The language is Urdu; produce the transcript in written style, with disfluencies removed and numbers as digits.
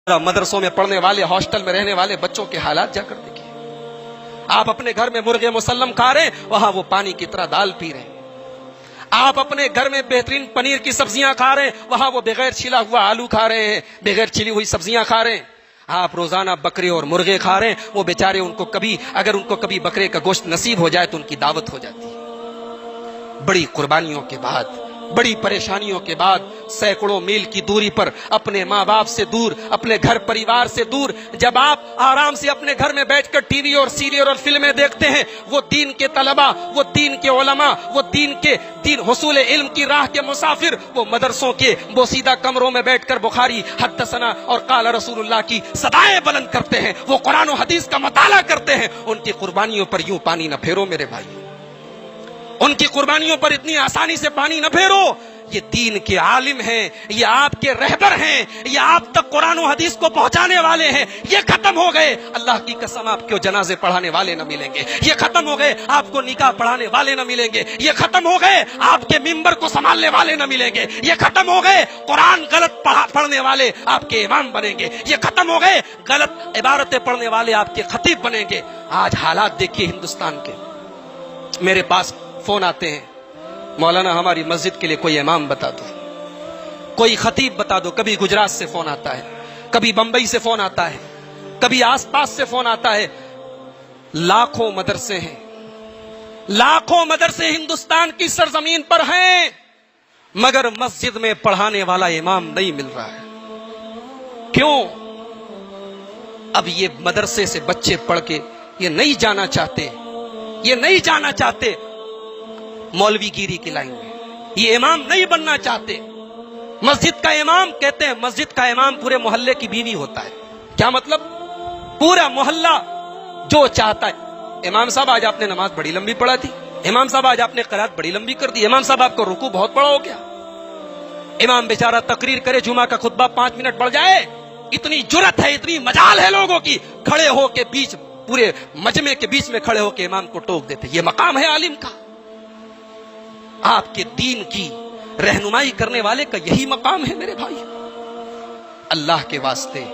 مدرسوں میں پڑھنے والے، ہاسٹل میں رہنے والے بچوں کے حالات جا کر دیکھیں۔ آپ اپنے گھر میں مرغے مسلم کھا رہے ہیں، وہاں وہ پانی کی طرح دال پی رہے ہیں۔ آپ اپنے گھر میں بہترین پنیر کی سبزیاں کھا رہے ہیں، وہاں وہ بغیر چھلا ہوا آلو کھا رہے ہیں، بغیر چھلی ہوئی سبزیاں کھا رہے ہیں۔ آپ روزانہ بکرے اور مرغے کھا رہے ہیں، وہ بیچارے اگر ان کو کبھی بکرے کا گوشت نصیب ہو جائے تو ان کی دعوت ہو جاتی ہے۔ بڑی قربانیوں کے بعد، بڑی پریشانیوں کے بعد، سینکڑوں میل کی دوری پر، اپنے ماں باپ سے دور، اپنے گھر پریوار سے دور، جب آپ آرام سے اپنے گھر میں بیٹھ کر ٹی وی اور سیریل اور فلمیں دیکھتے ہیں، وہ دین کے طلباء، وہ دین کے علماء، وہ دین حصول علم کی راہ کے مسافر، وہ مدرسوں کے بوسیدہ کمروں میں بیٹھ کر بخاری، حدثنا اور قال رسول اللہ کی صدائیں بلند کرتے ہیں، وہ قرآن و حدیث کا مطالعہ کرتے ہیں، ان کی قربانیوں پر یوں پانی نہ پھیرو میرے بھائی، ان کی قربانیوں پر اتنی آسانی سے پانی نہ پھیرو۔ یہ دین کے عالم ہیں، یہ آپ کے رہبر ہیں، یہ آپ تک قرآن و حدیث کو پہنچانے والے ہیں، یہ ختم ہو گئے۔ اللہ کی قسم آپ کو جنازے پڑھانے والے نہ ملیں گے، یہ ختم ہو گئے۔ آپ کو نکاح پڑھانے والے نہ ملیں گے، یہ ختم ہو گئے۔ آپ کے ممبر کو سنبھالنے والے نہ ملیں گے، یہ ختم ہو گئے۔ قرآن غلط پڑھنے والے آپ کے امام بنیں گے، یہ ختم ہو گئے۔ غلط عبارتیں پڑھنے والے آپ کے خطیب بنیں گے۔ آج حالات دیکھیے ہندوستان کے، میرے پاس فون آتے ہیں، مولانا ہماری مسجد کے لیے کوئی امام بتا دو، کوئی خطیب بتا دو۔ کبھی گجرات سے فون آتا ہے، کبھی بمبئی سے فون آتا ہے، کبھی آس پاس سے فون آتا ہے۔ لاکھوں مدرسے ہیں، لاکھوں مدرسے ہندوستان کی سرزمین پر ہیں، مگر مسجد میں پڑھانے والا امام نہیں مل رہا ہے۔ کیوں؟ اب یہ مدرسے سے بچے پڑھ کے یہ نہیں جانا چاہتے، یہ نہیں جانا چاہتے مولوی گیری کی لائن میں، یہ امام نہیں بننا چاہتے۔ مسجد کا امام، کہتے ہیں مسجد کا امام پورے محلے کی بیوی ہوتا ہے۔ کیا مطلب؟ پورا محلہ جو چاہتا ہے، امام صاحب آج آپ نے نماز بڑی لمبی پڑھا تھی، امام صاحب آج آپ نے قرات بڑی لمبی کر دی، امام صاحب آپ کو رکوع بہت بڑا ہو گیا۔ امام بیچارہ تقریر کرے، جمعہ کا خطبہ 5 منٹ بڑھ جائے، اتنی جرت ہے، اتنی مجال ہے لوگوں کی، کھڑے ہو کے پورے مجمع کے بیچ میں کھڑے ہو کے امام کو ٹوک دیتے۔ یہ مقام ہے عالم کا؟ آپ کے دین کی رہنمائی کرنے والے کا یہی مقام ہے میرے بھائی۔ اللہ کے واسطے